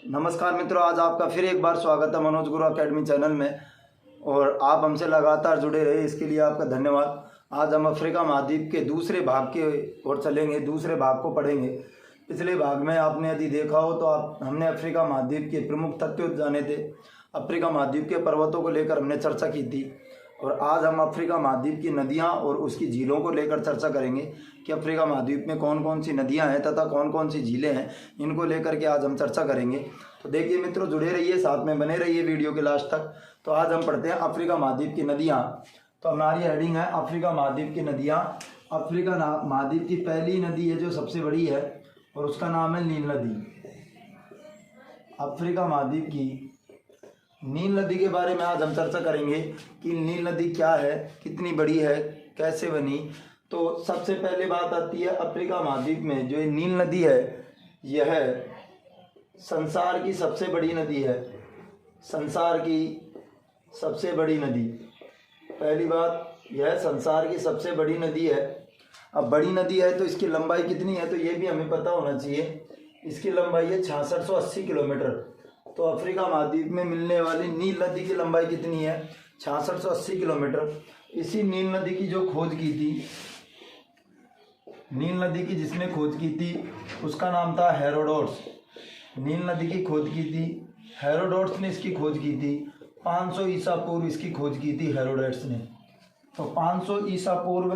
नमस्कार मित्रों, आज आपका फिर एक बार स्वागत है मनोज गुरु एकेडमी चैनल में। और आप हमसे लगातार जुड़े रहे, इसके लिए आपका धन्यवाद। आज हम अफ्रीका महाद्वीप के दूसरे भाग की ओर चलेंगे, दूसरे भाग को पढ़ेंगे। पिछले भाग में आपने यदि देखा हो तो हमने अफ्रीका महाद्वीप के प्रमुख तथ्य जाने थे। अफ्रीका महाद्वीप के पर्वतों को लेकर हमने चर्चा की थी। और आज हम अफ्रीका महाद्वीप की नदियां और उसकी झीलों को लेकर चर्चा करेंगे कि अफ्रीका महाद्वीप में कौन कौन सी नदियां हैं तथा कौन कौन सी झीलें हैं। इनको लेकर के आज हम चर्चा करेंगे। तो देखिए मित्रों, जुड़े रहिए, साथ में बने रहिए वीडियो के लास्ट तक। तो आज हम पढ़ते हैं अफ्रीका महाद्वीप की नदियाँ। तो हमारी हेडिंग है अफ्रीका महाद्वीप की नदियाँ। अफ्रीका महाद्वीप की पहली नदी है जो सबसे बड़ी है और उसका नाम है नील नदी। अफ्रीका महाद्वीप की नील नदी के बारे में आज हम चर्चा करेंगे कि नील नदी क्या है, कितनी बड़ी है, कैसे बनी। तो सबसे पहले बात आती है अफ्रीका महाद्वीप में जो नील नदी है, यह संसार की सबसे बड़ी नदी है। संसार की सबसे बड़ी नदी, पहली बात यह संसार की सबसे बड़ी नदी है। अब बड़ी नदी है तो इसकी लंबाई कितनी है तो ये भी हमें पता होना चाहिए। इसकी लंबाई है 6680 किलोमीटर। तो अफ्रीका महाद्वीप में मिलने वाली नील नदी की लंबाई कितनी है? 6680 किलोमीटर। इसी नील नदी की जो खोज की थी, नील नदी की जिसने खोज की थी उसका नाम था हेरोडोटस। नील नदी की खोज की थी हेरोडोटस ने, इसकी खोज की थी 500 ईसा पूर्व इसकी खोज की थी हेरोडोटस ने। तो 500 ईसा पूर्व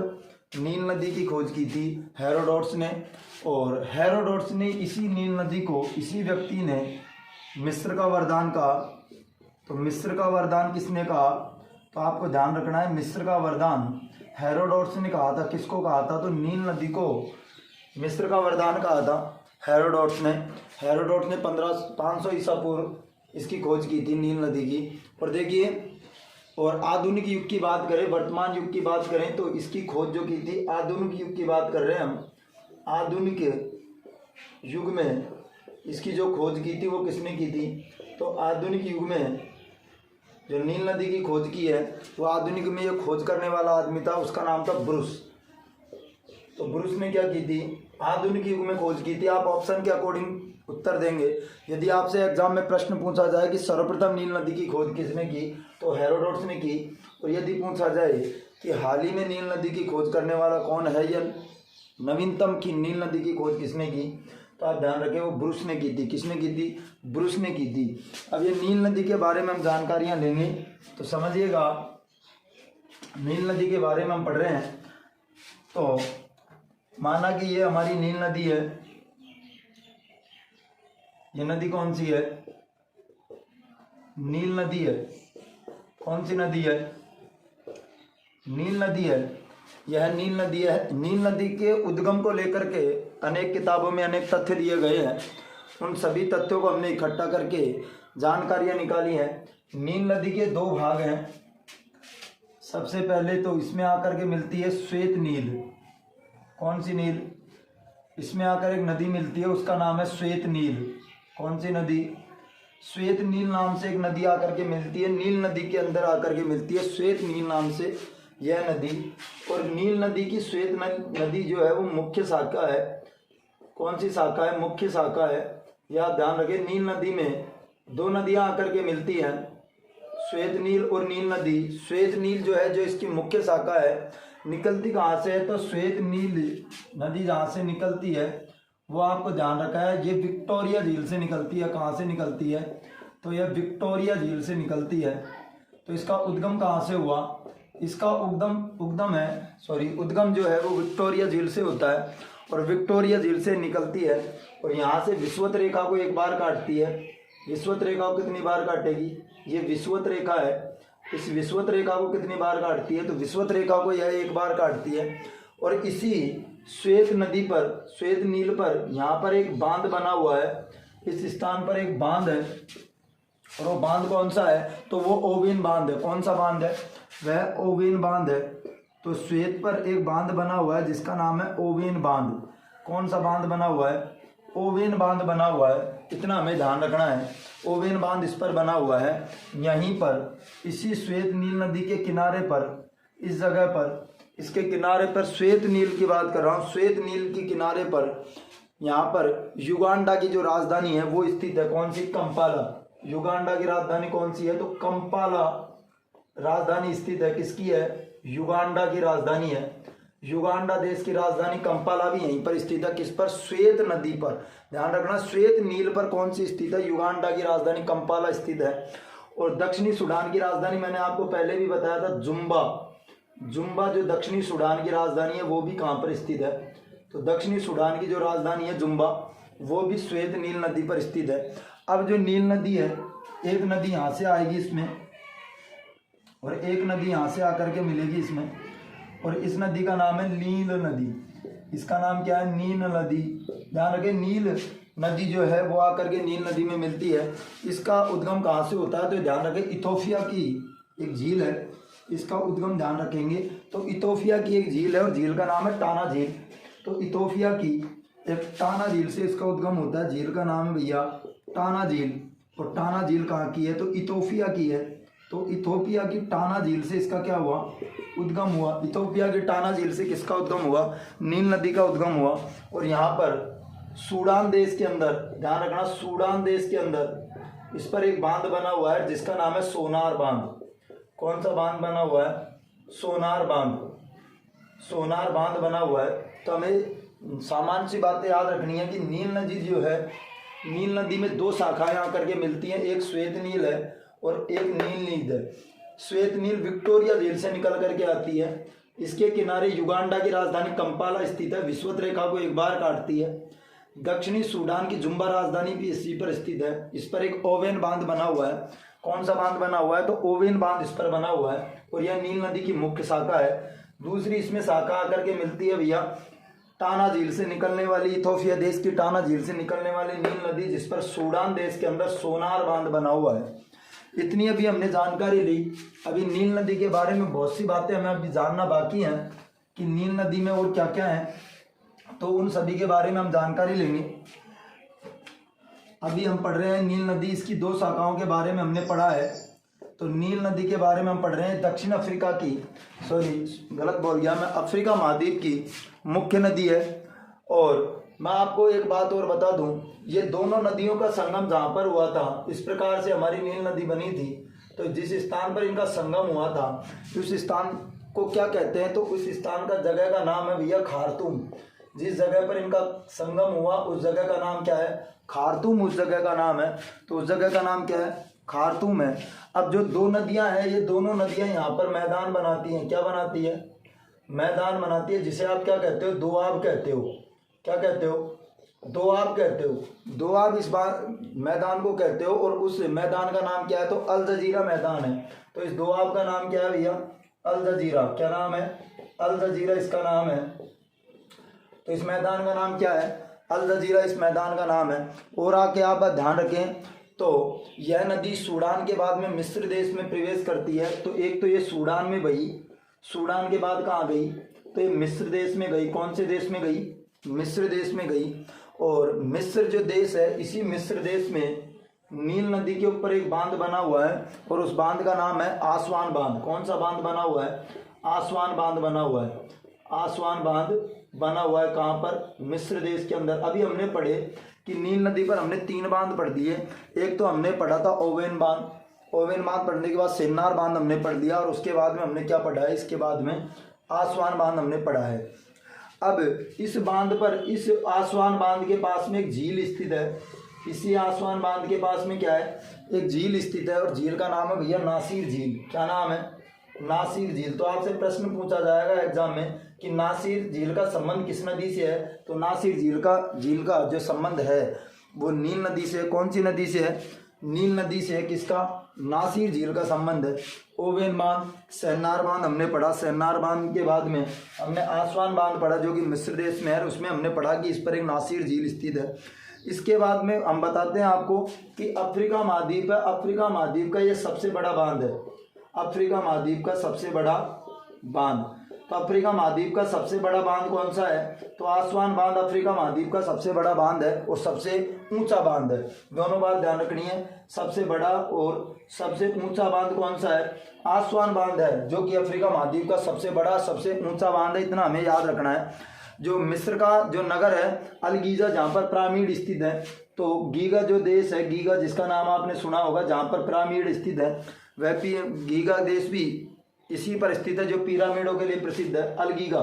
नील नदी की खोज की थी हेरोडोटस ने। और हेरोडोटस ने इसी नील नदी को, इसी व्यक्ति ने मिस्र का वरदान कहा। तो मिस्र का वरदान किसने कहा? तो आपको ध्यान रखना है, मिस्र का वरदान हेरोडोटस ने कहा था। किसको कहा था? तो नील नदी को मिस्र का वरदान कहा था हेरोडोटस ने। हेरोडोटस ने 500 ईसा पूर्व इसकी खोज की थी नील नदी की। और देखिए, और आधुनिक युग की बात करें, वर्तमान युग की बात करें तो इसकी खोज जो की थी, आधुनिक युग की बात कर रहे हैं हम, आधुनिक युग में इसकी जो खोज की थी वो किसने की थी? तो आधुनिक युग में जो नील नदी की खोज की है वो आधुनिक में ये खोज करने वाला आदमी था, उसका नाम था ब्रूस। तो ब्रूस ने क्या की थी? आधुनिक युग में खोज की थी। आप ऑप्शन के अकॉर्डिंग उत्तर देंगे। यदि आपसे एग्जाम में प्रश्न पूछा जाए कि सर्वप्रथम नील नदी की खोज किसने की, तो हेरोडोटस ने की। और यदि पूछा जाए कि हाल ही में नील नदी की खोज करने वाला कौन है या नवीनतम की नील नदी की खोज किसने की, तो आप ध्यान रखें वो ब्रूस ने की थी। किसने की थी? ब्रूस ने की थी। अब ये नील नदी के बारे में हम जानकारियाँ लेंगे तो समझिएगा। नील नदी के बारे में हम पढ़ रहे हैं तो माना कि ये हमारी नील नदी है। ये नदी कौन सी है? नील नदी है। कौन सी नदी है? नील नदी है। यह नील नदी है। नील नदी के उद्गम को लेकर के अनेक किताबों में अनेक तथ्य दिए गए हैं। उन सभी तथ्यों को हमने इकट्ठा करके जानकारियां निकाली हैं। नील नदी के दो भाग हैं। सबसे पहले तो इसमें आकर के मिलती है श्वेत नील। कौन सी नील? इसमें आकर एक नदी मिलती है, उसका नाम है श्वेत नील। कौन सी नदी? श्वेत नील नाम से एक नदी आकर के मिलती है। नील नदी के अंदर आकर के मिलती है श्वेत नील नाम से यह नदी। और नील नदी की श्वेत नदी जो है वो मुख्य शाखा है। कौन सी शाखा है? मुख्य शाखा है। यह ध्यान रखें, नील नदी में दो नदियां आकर के मिलती हैं, श्वेत नील और नील नदी। श्वेत नील जो है, जो इसकी मुख्य शाखा है, निकलती कहाँ से है? तो श्वेत नील नदी जहाँ से निकलती है वो आपको ध्यान रखा है, ये विक्टोरिया झील से निकलती है। कहाँ से निकलती है? तो यह विक्टोरिया झील से निकलती है। तो इसका उद्गम कहाँ से हुआ? इसका उद्गम जो है वो विक्टोरिया झील से होता है और विक्टोरिया झील से निकलती है और यहाँ से विषुवत रेखा को एक बार काटती है। विषुवत रेखा को कितनी बार काटेगी? ये विषुवत रेखा है। इस विषुवत रेखा को कितनी बार काटती है? तो विषुवत रेखा को यह एक बार काटती है। और इसी श्वेत नदी पर, श्वेत नील पर यहाँ पर एक बांध बना हुआ है। इस स्थान पर एक बांध है और वो बांध कौन सा है? तो वो ओवेन बांध है। कौन सा बांध है? वह ओवेन बांध है। तो श्वेत पर एक बांध बना हुआ है जिसका नाम है ओवेन बांध। कौन सा बांध बना हुआ है? ओवेन बांध बना हुआ है। इतना हमें ध्यान रखना है, ओवेन बांध इस पर बना हुआ है। यहीं पर इसी श्वेत नील नदी के किनारे पर, इस जगह पर, इसके किनारे पर, श्वेत नील की बात कर रहा हूँ, श्वेत नील के किनारे पर यहाँ पर युगांडा की जो राजधानी है वो स्थित है, कौन सी? कंपाला। युगांडा की राजधानी कौन सी है? तो कंपाला राजधानी स्थित है। किसकी है? युगांडा की राजधानी है। युगांडा देश की राजधानी कंपाला भी यहीं पर स्थित है। किस पर? श्वेत नदी पर। ध्यान रखना, श्वेत नील पर कौन सी स्थित है? युगांडा की राजधानी कंपाला स्थित है। और दक्षिणी सूडान की राजधानी मैंने आपको पहले भी बताया था, जुम्बा। जुम्बा जो दक्षिणी सूडान की राजधानी है वो भी कहाँ पर स्थित है? तो दक्षिणी सूडान की जो राजधानी है जुम्बा, वो भी श्वेत नील नदी पर स्थित है। अब जो नील नदी है, एक नदी यहाँ से आएगी इसमें और एक नदी यहाँ से आकर के मिलेगी इसमें, और इस नदी का नाम है नील नदी। इसका नाम क्या है? नील नदी। ध्यान रखें, नील नदी जो है वो आकर के नील नदी में मिलती है। इसका उद्गम कहाँ से होता है? तो ध्यान रखें, इथोपिया की एक झील है, इसका उद्गम ध्यान रखेंगे। तो इथोपिया की एक झील है और झील का नाम है टाना झील। तो इथोपिया की एक टाना झील से इसका उद्गम होता है। झील का नाम है भैया टाना झील। और टाना झील कहाँ की है? तो इथोपिया की है। तो इथोपिया की टाना झील से इसका क्या हुआ? उद्गम हुआ। इथोपिया की टाना झील से किसका उद्गम हुआ? नील नदी का उद्गम हुआ। और यहाँ पर सूडान देश के अंदर, ध्यान रखना, सूडान देश के अंदर इस पर एक बांध बना हुआ है जिसका नाम है सोनार बांध। कौन सा बांध बना हुआ है? सोनार बांध। सोनार बांध बना हुआ है। तो हमें सामान्य सी बातें याद रखनी है कि नील नदी जो है, नील नदी में दो शाखाएं आकर के मिलती हैं, एक श्वेत नील है और एक नील नील है। श्वेत नील विक्टोरिया झील से निकल करके आती है। इसके किनारे युगांडा की राजधानी कंपाला स्थित है, विषुवत रेखा को एक बार काटती है। दक्षिणी सूडान की जुम्बा राजधानी भी इसी पर स्थित है। इस पर एक ओवेन बांध बना हुआ है। कौन सा बांध बना हुआ है? तो ओवेन बांध इस पर बना हुआ है और यह नील नदी की मुख्य शाखा है। दूसरी इसमें शाखा आकर के मिलती है भैया टाना झील से निकलने वाली, इथोपिया देश की टाना झील से निकलने वाली नील नदी, जिस पर सूडान देश के अंदर सोनार बांध बना हुआ है। इतनी अभी हमने जानकारी ली। अभी नील नदी के बारे में बहुत सी बातें हमें अभी जानना बाकी हैं कि नील नदी में और क्या क्या है, तो उन सभी के बारे में हम जानकारी लेंगे। अभी हम पढ़ रहे हैं नील नदी, इसकी दो शाखाओं के बारे में हमने पढ़ा है। तो नील नदी के बारे में हम पढ़ रहे हैं दक्षिण अफ्रीका की, गलत बोल गया मैं, अफ्रीका महाद्वीप की मुख्य नदी है। और मैं आपको एक बात और बता दूं, ये दोनों नदियों का संगम जहाँ पर हुआ था, इस प्रकार से हमारी नील नदी बनी थी। तो जिस स्थान पर इनका संगम हुआ था, उस स्थान को क्या कहते हैं? तो उस स्थान का जगह का नाम है भैया खार्तूम। जिस जगह पर इनका संगम हुआ उस जगह का नाम क्या है? खार्तूम उस जगह का नाम है। तो उस जगह का नाम क्या है? खार्तूम है। अब जो दो नदियां हैं, ये दोनों नदियां यहाँ पर मैदान बनाती हैं। क्या बनाती है? मैदान बनाती है, जिसे आप क्या कहते हो? दोआब कहते हो। क्या कहते हो? दोआब कहते हो। दोआब इस बार मैदान को कहते हो। और उस मैदान का नाम क्या है? तो अल जजीरा मैदान है। तो इस दोआब का नाम क्या है भैया? अल जजीरा। क्या नाम है? अल जजीरा इसका नाम है। तो इस मैदान का नाम क्या है? अल जजीरा इस मैदान का नाम है। और आके आप ध्यान रखें, तो यह नदी सूडान के बाद में मिस्र देश में प्रवेश करती है। तो एक तो ये सूडान में गई, सूडान के बाद कहाँ गई? तो ये मिस्र देश में गई। कौन से देश में गई? मिस्र देश में गई। और मिस्र जो देश है, इसी मिस्र देश में नील नदी के ऊपर एक बांध बना हुआ है और उस बांध का नाम है आसवान बांध। कौन सा बांध बना हुआ है? आसवान बांध बना हुआ है। आसवान बांध बना हुआ है कहाँ पर? मिस्र देश के अंदर। अभी हमने पढ़े कि नील नदी पर हमने 3 बांध पढ़ दिए। एक तो हमने पढ़ा था ओवेन बांध। ओवेन बांध पढ़ने के बाद सेन्नार बांध हमने पढ़ लिया और उसके बाद में हमने क्या पढ़ा है? इसके बाद में आसवान बांध हमने पढ़ा है। अब इस बांध पर, इस आसवान बांध के पास में एक झील स्थित है। इसी आसवान बांध के पास में क्या है? एक झील स्थित है और झील का नाम है भैया नासिर झील। क्या नाम है? नासिर झील। तो आपसे प्रश्न पूछा जाएगा एग्जाम में कि नासिर झील का संबंध किस नदी से है? तो नासिर झील का जो संबंध है वो नील नदी से। कौन सी नदी से है? नील नदी से। किसका? नासिर झील का संबंध है। ओवेन बांध, सेन्नार बांध हमने पढ़ा। सेन्नार बांध के बाद में हमने आसवान बांध पढ़ा जो कि मिस्र देश में है। उसमें हमने पढ़ा कि इस पर एक नासिर झील स्थित है। इसके बाद में हम बताते हैं आपको कि अफ्रीका महाद्वीप है। अफ्रीका महाद्वीप का ये सबसे बड़ा बांध है। अफ्रीका महाद्वीप का सबसे बड़ा बांध। तो अफ्रीका महाद्वीप का सबसे बड़ा बांध कौन सा है? तो आसवान बांध अफ्रीका महाद्वीप का सबसे बड़ा बांध है और सबसे ऊंचा बांध है। दोनों बात ध्यान रखनी है, सबसे बड़ा और सबसे ऊंचा बांध कौन सा है? आसवान बांध है, जो कि अफ्रीका महाद्वीप का सबसे बड़ा सबसे ऊंचा बांध है। इतना हमें याद रखना है। जो मिस्र का जो नगर है अल गीजा, जहाँ पर पिरामिड स्थित है, तो गीगा जो देश है, गीगा जिसका नाम आपने सुना होगा, जहाँ पर पिरामिड स्थित है, वह गीगा देश भी इसी पर स्थित है जो पिरामिडों के लिए प्रसिद्ध है। अलगीगा,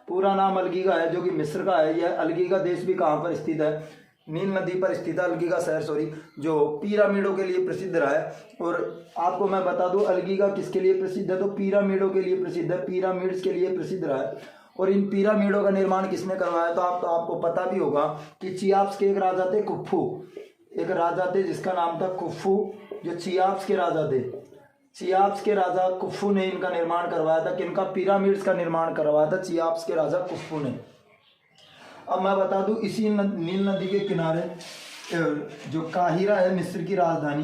पूरा नाम अलगीगा है, जो कि मिस्र का है। यह अलगीगा देश भी कहाँ पर स्थित है? नील नदी पर स्थित है अलगीगा शहर, जो पिरामिडों के लिए प्रसिद्ध रहा है। और आपको मैं बता दूं अलगीगा किसके लिए प्रसिद्ध है, तो पिरामिडों के लिए प्रसिद्ध है, पिरामिड्स के लिए प्रसिद्ध रहा है। और इन पिरामिडों का निर्माण किसने करवाया, तो आपको पता भी होगा कि चियाप्स के एक राजा थे खुफू, एक राजा थे जिसका नाम था खुफू, जो चियाप्स के राजा थे। चियाप्स के राजा खुफू ने इनका निर्माण करवाया था, किनका? पिरामिड्स का निर्माण करवाया था चियाप्स के राजा खुफू ने। अब मैं बता दूं इसी नील नदी के किनारे जो काहिरा है मिस्र की राजधानी,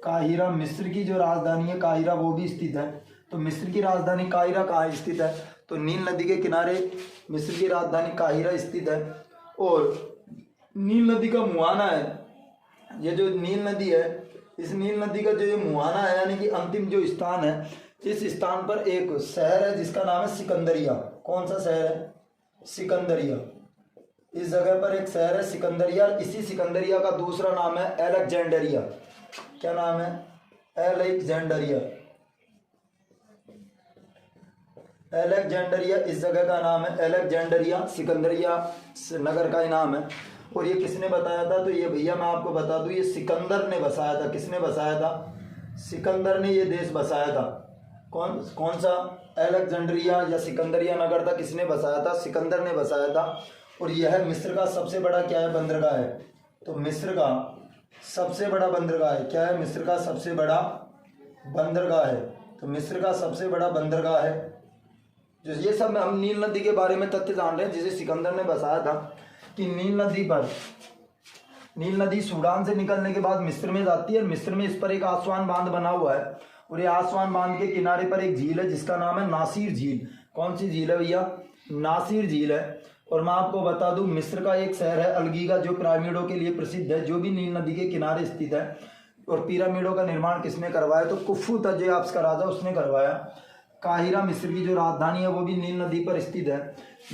काहिरा मिस्र की जो राजधानी है काहिरा, वो भी स्थित है। तो मिस्र की राजधानी काहिरा कहाँ स्थित है? तो नील नदी के किनारे मिस्र की राजधानी काहिरा स्थित है। और नील नदी का मुहाना है, ये जो नील नदी है, इस नील नदी का जो ये मुहाना है यानी कि अंतिम जो स्थान है, इस स्थान पर एक शहर है जिसका नाम है सिकंदरिया। कौन सा शहर है? सिकंदरिया। इस जगह पर एक शहर है सिकंदरिया। इसी सिकंदरिया का दूसरा नाम है अलेक्जेंडरिया। क्या नाम है? अलेक्जेंडरिया। अलेक्जेंडरिया इस जगह का नाम है अलेक्जेंडरिया, सिकंदरिया नगर का ही नाम है। और ये किसने बताया था? तो ये भैया मैं आपको बता दूं, ये सिकंदर ने बसाया था। किसने बसाया था? सिकंदर ने ये देश बसाया था। कौन सा? अलेक्जेंडरिया या सिकंदरिया नगर था, किसने बसाया था? सिकंदर ने बसाया था। और यह मिस्र का सबसे बड़ा क्या है? बंदरगाह है। तो मिस्र का सबसे बड़ा बंदरगाह है। क्या है? मिस्र का सबसे बड़ा बंदरगाह है। तो मिस्र का सबसे बड़ा बंदरगाह है। जो ये सब हम नील नदी के बारे में तथ्य जान रहे हैं जिसे सिकंदर ने बसाया था कि नील नदी सूडान से निकलने के बाद मिस्र में जाती है। मिस्र में इस पर एक आसवान बांध बना हुआ है और ये आसवान बांध के किनारे पर एक झील है जिसका नाम है नासिर झील। कौन सी झील है भैया? नासिर झील है। और मैं आपको बता दूं मिस्र का एक शहर है अलगीगा जो पिरामिडों के लिए प्रसिद्ध है, जो भी नील नदी के किनारे स्थित है। और पिरामिडों का निर्माण किसने करवाया? तो कुफू था जो आपस का राजा, उसने करवाया। काहिरा मिस्र की जो राजधानी है वो भी नील नदी पर स्थित है।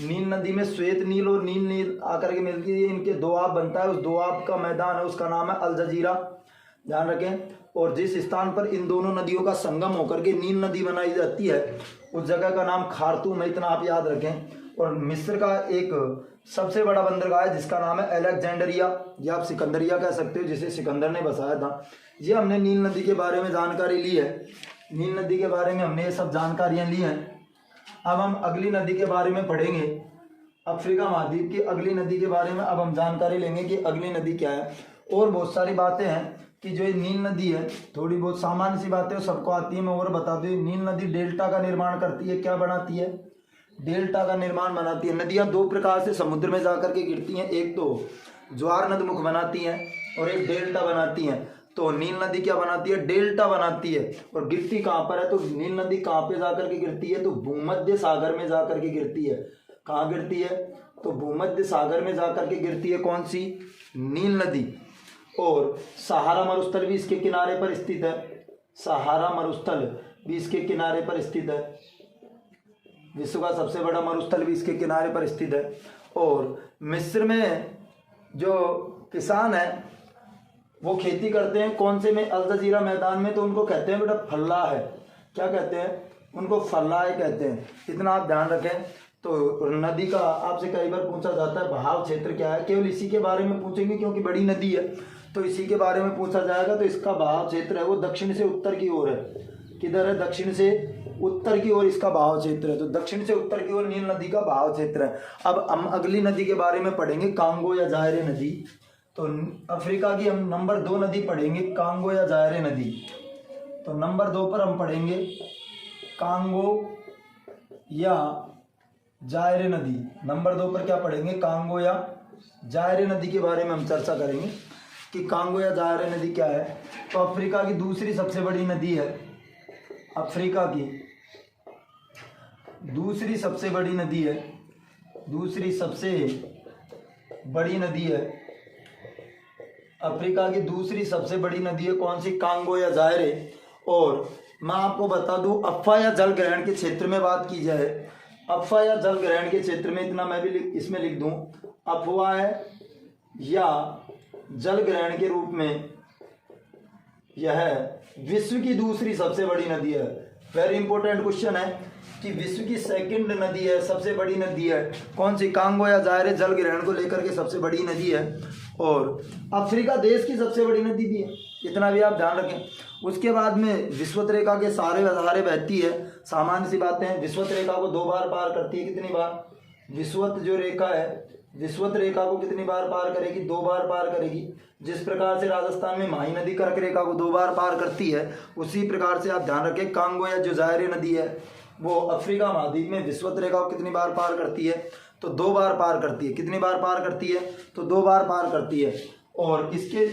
नील नदी में श्वेत नील और नील नील आकर के मिलती है, इनके दोआब बनता है। उस दोआब का मैदान है उसका नाम है अल जजीरा, ध्यान रखें। और जिस स्थान पर इन दोनों नदियों का संगम होकर के नील नदी बनाई जाती है उस जगह का नाम खार्तूम है, इतना आप याद रखें। और मिस्र का एक सबसे बड़ा बंदरगाह है जिसका नाम है अलेक्जेंडरिया, या आप सिकंदरिया कह सकते हो, जिसे सिकंदर ने बसाया था। ये हमने नील नदी के बारे में जानकारी ली है। नील नदी के बारे में हमने ये सब जानकारियाँ ली हैं। अब हम अगली नदी के बारे में पढ़ेंगे, अफ्रीका महाद्वीप की अगली नदी के बारे में अब हम जानकारी लेंगे कि अगली नदी क्या है। और बहुत सारी बातें हैं कि जो ये नील नदी है, थोड़ी बहुत सामान्य सी बातें सबको आती है, मैं और बता दूँ। नील नदी डेल्टा का निर्माण करती है। क्या बनाती है? डेल्टा का निर्माण बनाती है। नदियाँ दो प्रकार से समुद्र में जाकर के गिरती हैं, एक तो ज्वार नदमुख बनाती हैं और एक डेल्टा बनाती हैं। तो नील नदी क्या बनाती है? डेल्टा बनाती है। और गिरती कहाँ पर है? तो नील नदी कहाँ पे जाकर के गिरती है? तो भूमध्य सागर में जाकर के गिरती है। कहाँ गिरती है? तो भूमध्य सागर में जाकर के गिरती है। कौन सी? नील नदी। और सहारा मरुस्थल भी इसके किनारे पर स्थित है। सहारा मरुस्थल भी इसके किनारे पर स्थित है। विश्व का सबसे बड़ा मरुस्थल भी इसके किनारे पर स्थित है। और मिस्र में जो किसान है वो खेती करते हैं कौन से में? अल जजीरा मैदान में। तो उनको कहते हैं बेटा फल्ला है। क्या कहते हैं? उनको फल्लाह कहते हैं, इतना आप ध्यान रखें। तो नदी का आपसे कई बार पूछा जाता है बहाव क्षेत्र क्या है, केवल इसी के बारे में पूछेंगे क्योंकि बड़ी नदी है तो इसी के बारे में पूछा जाएगा। तो इसका बहाव क्षेत्र है वो दक्षिण से उत्तर की ओर है। किधर है? दक्षिण से उत्तर की ओर इसका बहाव क्षेत्र है। तो दक्षिण से उत्तर की ओर नील नदी का बहाव क्षेत्र है। अब हम अगली नदी के बारे में पढ़ेंगे, कांगो या जायरे नदी। तो अफ्रीका की हम नंबर 2 नदी पढ़ेंगे, कांगो या जायरे नदी। तो नंबर 2 पर हम पढ़ेंगे कांगो या जायरे नदी। नंबर 2 पर क्या पढ़ेंगे? कांगो या जायरे नदी के बारे में हम चर्चा करेंगे कि कांगो या जायरे नदी क्या है। तो अफ्रीका की दूसरी सबसे बड़ी नदी है। अफ्रीका की दूसरी सबसे बड़ी नदी है। दूसरी सबसे बड़ी नदी है अफ्रीका की दूसरी सबसे बड़ी नदी है कौन सी? कांगो या जायरे। और मैं आपको बता दूं अफा या जल ग्रहण के क्षेत्र में बात की जाए अफवाह या जल ग्रहण के क्षेत्र में, इतना मैं भी इसमें लिख दूं, अफवाह या जल ग्रहण के रूप में यह विश्व की दूसरी सबसे बड़ी नदी है। वेरी इंपॉर्टेंट क्वेश्चन है कि विश्व की सेकंड नदी है, सबसे बड़ी नदी है कौन सी? कांगो या जायरे जल ग्रहण को लेकर के सबसे बड़ी नदी है, और अफ्रीका देश की सबसे बड़ी नदी भी है, इतना भी आप ध्यान रखें। उसके बाद में विषुवत रेखा के सहारे बहती है। सामान्य सी बातें हैं, विषुवत रेखा को 2 बार पार करती है। कितनी बार? विषुवत जो रेखा है, विषुवत रेखा को कितनी बार पार करेगी? 2 बार पार करेगी। जिस प्रकार से राजस्थान में माही नदी कर्क रेखा को 2 बार पार करती है, उसी प्रकार से आप ध्यान रखें कांगो या जो जायरे नदी है वो अफ्रीका महाद्वीप में विषुवत रेखा को कितनी बार पार करती है? तो 2 बार पार करती है। कितनी बार पार करती है? तो 2 बार पार करती है। और इसके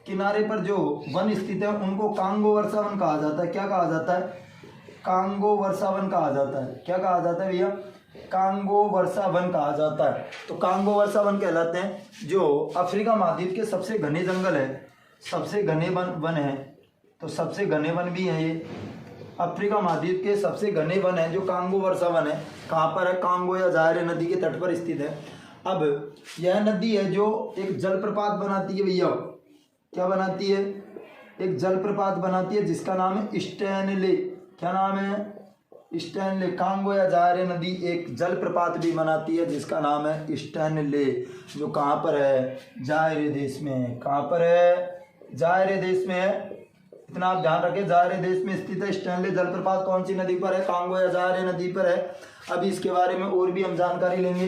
किनारे पर जो वन स्थित है उनको कांगो वर्षा वन कहा जाता है। क्या कहा जाता है? कांगो वर्षा वन कहा जाता है। क्या कहा जाता है भैया? कांगो वर्षा वन कहा जाता है। तो कांगो वर्षा वन कहलाते हैं। जो अफ्रीका महाद्वीप के सबसे घने जंगल है, सबसे घने वन है, तो सबसे घने वन भी हैं ये। अफ्रीका महाद्वीप के सबसे घने वन है जो कांगो वर्षा वन है। कहाँ पर है? कांगो या जायरे नदी के तट पर स्थित है। अब यह नदी है जो एक जलप्रपात बनाती है भैया। क्या बनाती है? एक जलप्रपात बनाती है जिसका नाम है स्टैनले। क्या नाम है? स्टैनले। कांगो या जायरे नदी एक जलप्रपात भी बनाती है जिसका नाम है स्टैनले, जो कहाँ पर है? जायरे देश में है। कहाँ पर है? जायरे देश में है। इतना आप ध्यान रखें, जायरे देश में स्थित है। स्टैनले जलप्रपात कौन सी नदी पर है? कांगो या जायरे नदी पर है। अभी इसके बारे में और भी हम जानकारी लेंगे,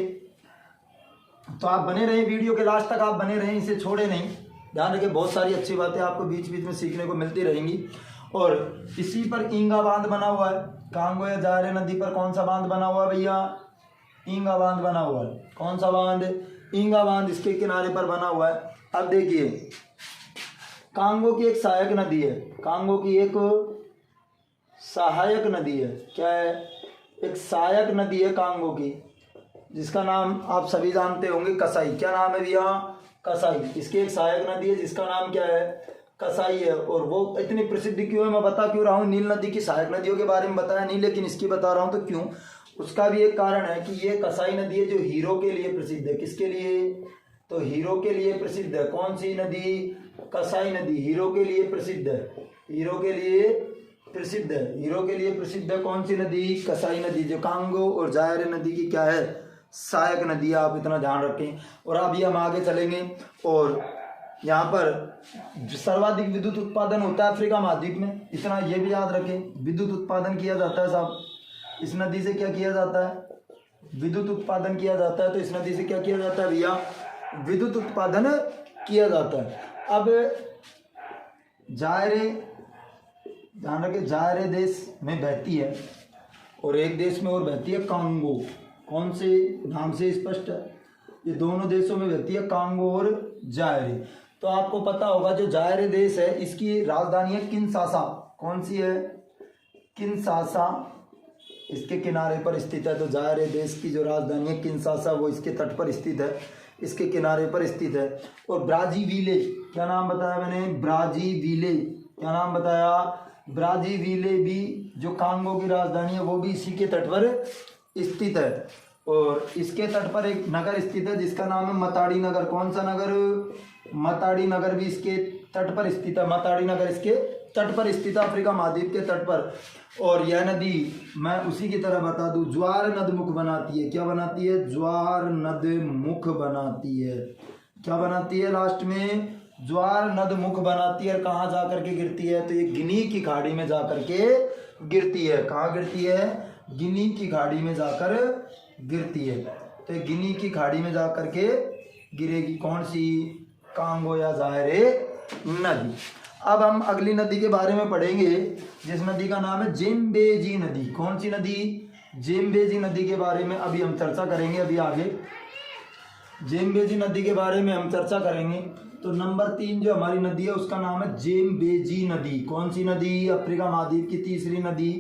तो आप बने रहें, वीडियो के लास्ट तक आप बने रहें, इसे छोड़े नहीं। ध्यान रखें, बहुत सारी अच्छी बातें आपको बीच बीच में सीखने को मिलती रहेंगी। और इसी पर ईंगा बांध बना हुआ है। कांगो या जायरे नदी पर कौन सा बांध बना हुआ है भैया? ईंगा बांध बना हुआ है। कौन सा बांध? ईंगा बांध इसके किनारे पर बना हुआ है। अब देखिए, कांगो की एक सहायक नदी है। कांगो की एक सहायक नदी है। क्या है? एक सहायक नदी है कांगो की, जिसका नाम आप सभी जानते होंगे, कसाई। क्या नाम है भैया? कसाई। इसकी एक सहायक नदी है जिसका नाम क्या है? कसाई है। और वो इतनी प्रसिद्ध क्यों है? मैं बता क्यों रहा हूँ? नील नदी की सहायक नदियों के बारे में बताया नहीं, लेकिन इसकी बता रहा हूँ तो क्यों? उसका भी एक कारण है कि ये कसाई नदी है जो हीरो के लिए प्रसिद्ध है। किसके लिए? तो हीरो के लिए प्रसिद्ध है। कौन सी नदी? कसाई नदी हीरो के लिए प्रसिद्ध है। हीरो के लिए प्रसिद्ध है। हीरो के लिए प्रसिद्ध है कौन सी नदी? कसाई नदी, जो कांगो और जायरे नदी की क्या है? सहायक नदी। आप इतना ध्यान रखें। और अभी हम आगे चलेंगे, और यहाँ पर सर्वाधिक विद्युत उत्पादन होता है अफ्रीका महाद्वीप में। इतना ये भी याद रखें, विद्युत उत्पादन किया जाता है साहब इस नदी से। क्या किया जाता है? विद्युत उत्पादन किया जाता है। तो इस नदी से क्या किया जाता है भैया? विद्युत उत्पादन किया जाता है। अब जायरे, ध्यान रखें, जायरे देश में बहती है और एक देश में और बहती है, कांगो। कौन से नाम से स्पष्ट है? ये दोनों देशों में बहती है, कांगो और जायरे। तो आपको पता होगा जो जायरे देश है इसकी राजधानी है किनशासा। कौन सी है? किनशासा। इसके किनारे पर स्थित है। तो जायरे देश की जो राजधानी है किनशासा, वो इसके तट पर स्थित है, इसके किनारे पर स्थित है। और ब्राजीविले, क्या नाम बताया मैंने? ब्राजीविले। क्या नाम बताया? ब्राजीविले भी जो कांगो की राजधानी है वो भी इसी के तट पर स्थित है। और इसके तट पर एक नगर स्थित है जिसका नाम है मताड़ी नगर। कौन सा नगर? मताड़ी नगर भी इसके तट पर स्थित है। मताड़ी नगर इसके तट पर स्थित है, अफ्रीका महाद्वीप के तट पर। और यह नदी, मैं उसी की तरह बता दूं, ज्वार नदमुख बनाती है। क्या बनाती है? ज्वार नदमुख बनाती है। क्या बनाती है? लास्ट में ज्वार नदमुख बनाती है। और कहाँ जा करके गिरती है? तो ये गिनी की खाड़ी में जा करके गिरती है। कहाँ गिरती है? गिनी की खाड़ी में जाकर गिरती है। तो ये गिनी की खाड़ी में जा करके गिरेगी। कौन सी? कांगो या जायरे नदी। अब हम अगली नदी के बारे में पढ़ेंगे जिस नदी का नाम है जेम्बेजी नदी। कौन सी नदी? जेम्बेजी नदी के बारे में अभी हम चर्चा करेंगे। अभी आगे जेम्बेजी नदी के बारे में हम चर्चा करेंगे। तो नंबर 3 जो हमारी नदी है उसका नाम है जेम्बेजी नदी। कौन सी नदी? अफ्रीका महाद्वीप की तीसरी नदी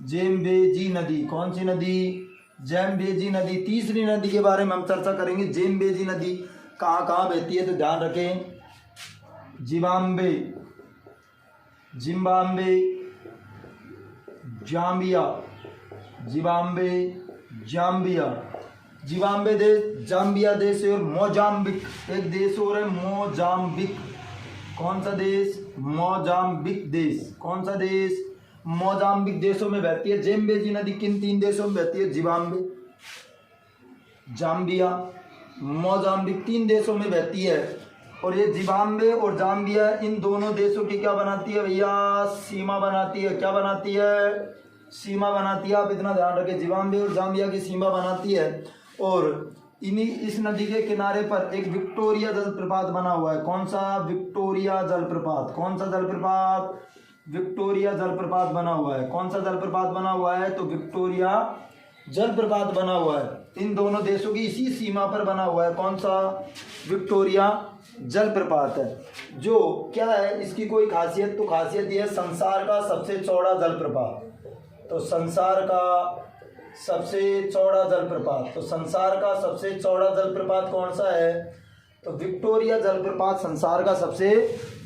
जेम्बेजी नदी। कौन सी नदी? जेम्बेजी नदी। तीसरी नदी के बारे में हम चर्चा करेंगे। जेम्बेजी नदी कहाँ कहाँ बहती है? तो ध्यान रखें, Zimbabwe, Zimbabwe, Zambia, Zimbabwe, Zambia, Zimbabwe देश, जाम्बिया देश और मोजाम्बिक एक देश और है मोजाम्बिक। कौन सा देश? मोजाम्बिक देश। कौन सा देश? मोजाम्बिक देशों में बहती है जेम्बेजी नदी। किन 3 देशों में बहती है? जिम्बाब्वे, जाम्बिया, मोजाम्बिक 3 देशों में बहती है। और ये जिम्बाब्वे और जाम्बिया इन दोनों देशों की क्या बनाती है भैया? सीमा बनाती है। क्या बनाती है? सीमा बनाती है। आप इतना ध्यान रखें, जिम्बाब्वे और जाम्बिया की सीमा बनाती है। और इस नदी के किनारे पर एक विक्टोरिया जलप्रपात बना हुआ है। कौन सा? विक्टोरिया जलप्रपात। कौन सा जलप्रपात? विक्टोरिया जलप्रपात बना हुआ है। कौन सा जलप्रपात बना हुआ है? तो विक्टोरिया जलप्रपात बना हुआ है। इन दोनों देशों की इसी सीमा पर बना हुआ है। कौन सा? विक्टोरिया जलप्रपात है। जो क्या है इसकी कोई खासियत? तो खासियत यह है संसार का सबसे चौड़ा जलप्रपात। तो संसार का सबसे चौड़ा जलप्रपात, तो संसार का सबसे चौड़ा जलप्रपात कौन सा है? तो विक्टोरिया जलप्रपात संसार का सबसे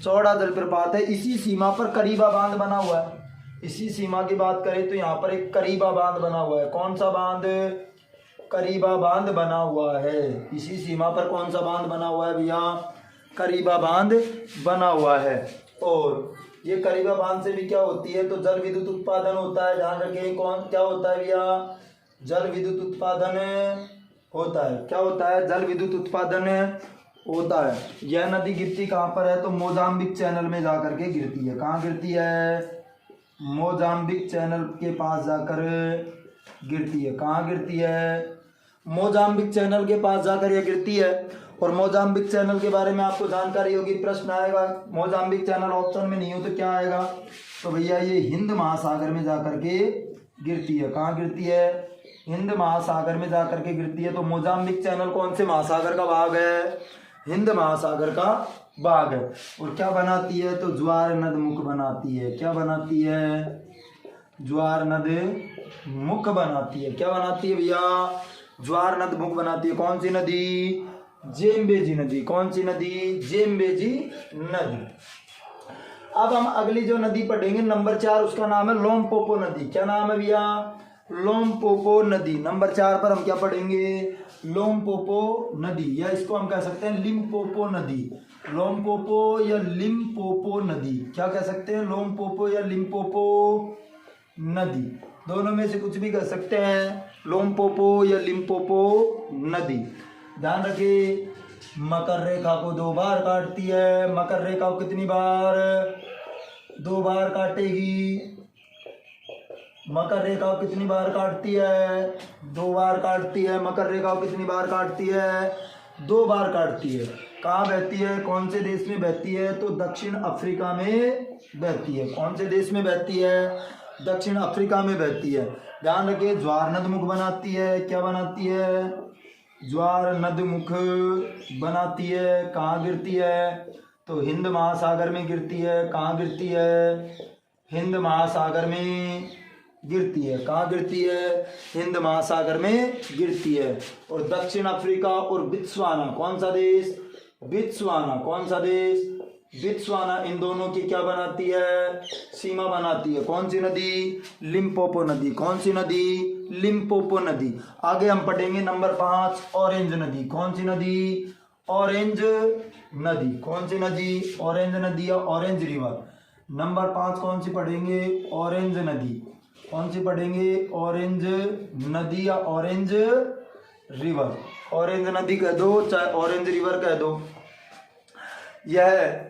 चौड़ा जलप्रपात है। इसी सीमा पर करीबा बांध बना हुआ है। इसी सीमा की बात करें तो यहाँ पर एक करीबा बांध बना हुआ है। कौन सा बांध? करीबा बांध बना हुआ है। इसी सीमा पर कौन सा बांध बना हुआ है भैया? करीबा बांध बना हुआ है। और ये करीबा बांध से भी क्या होती है? तो जल विद्युत उत्पादन होता है। ध्यान रखें, कौन क्या होता है भैया? जल विद्युत उत्पादन होता है। क्या होता है? जल विद्युत उत्पादन होता है। यह नदी गिरती कहाँ पर है? तो मोजाम्बिक चैनल में जाकर के गिरती है। कहाँ गिरती है? मोजाम्बिक चैनल के पास जाकर गिरती है। कहाँ गिरती है? मोजाम्बिक चैनल के पास जाकर यह गिरती है। और मोजाम्बिक चैनल के बारे में आपको जानकारी होगी, प्रश्न आएगा। मोजाम्बिक चैनल ऑप्शन में नहीं हो तो क्या आएगा? तो भैया ये हिंद महासागर में जाकर के गिरती है। कहाँ गिरती है? हिंद महासागर में जाकर के गिरती है। तो मोजाम्बिक चैनल कौन से महासागर का भाग है? हिंद महासागर का भाग है। और क्या बनाती है? तो ज्वार नद मुख बनाती है। क्या बनाती है? ज्वार नद मुख बनाती है। क्या बनाती है भैया? ज्वार नद मुख बनाती है। कौन सी नदी? जेम्बेजी नदी। कौन सी नदी? जेम्बेजी नदी। अब हम अगली जो नदी पढ़ेंगे नंबर 4, उसका नाम है लोमपोपो नदी। क्या नाम है भैया? लोमपोपो नदी। नंबर 4 पर हम क्या पढ़ेंगे? लोमपोपो नदी, या इसको हम कह सकते हैं लिम्पोपो नदी। लोमपोपो या लिम्पोपो नदी, क्या कह सकते हैं? लोमपोपो या लिम्पोपो नदी, दोनों में से कुछ भी कह सकते हैं। लोमपोपो या लिम्पोपो नदी। ध्यान रखिए, मकर रेखा को 2 बार काटती है। मकर रेखा को कितनी बार? 2 बार काटेगी। मकर रेखा को कितनी बार काटती है? 2 बार काटती है। मकर रेखा को कितनी बार काटती है? 2 बार काटती है। कहाँ बहती है? कौन से देश में बहती है? तो दक्षिण अफ्रीका में बहती है। कौन से देश में बहती है? दक्षिण अफ्रीका में बहती है। ध्यान रखिए, ज्वार नद मुख बनाती है। क्या बनाती है? ज्वार नद मुख बनाती है। कहाँ गिरती है? तो हिंद महासागर में गिरती है। कहाँ गिरती है? हिंद महासागर में गिरती है। कहाँ गिरती है? हिंद महासागर में गिरती है। और दक्षिण अफ्रीका और बित्सवाना, कौन सा देश? बित्सवाना। कौन सा देश? बित्सवाना। इन दोनों की क्या बनाती है? सीमा बनाती है। कौन सी नदी? लिम्पोपो नदी। कौन सी नदी? लिम्पोपो नदी। आगे हम पढ़ेंगे नंबर 5, ऑरेंज नदी। कौन सी नदी? ऑरेंज नदी। कौन सी नदी? ऑरेंज नदी या ऑरेंज रिवर। नंबर 5 कौन सी पढ़ेंगे? ऑरेंज नदी। कौन सी पढ़ेंगे? ऑरेंज नदी या ऑरेंज रिवर। ऑरेंज नदी कह दो चाहे ऑरेंज रिवर कह दो। यह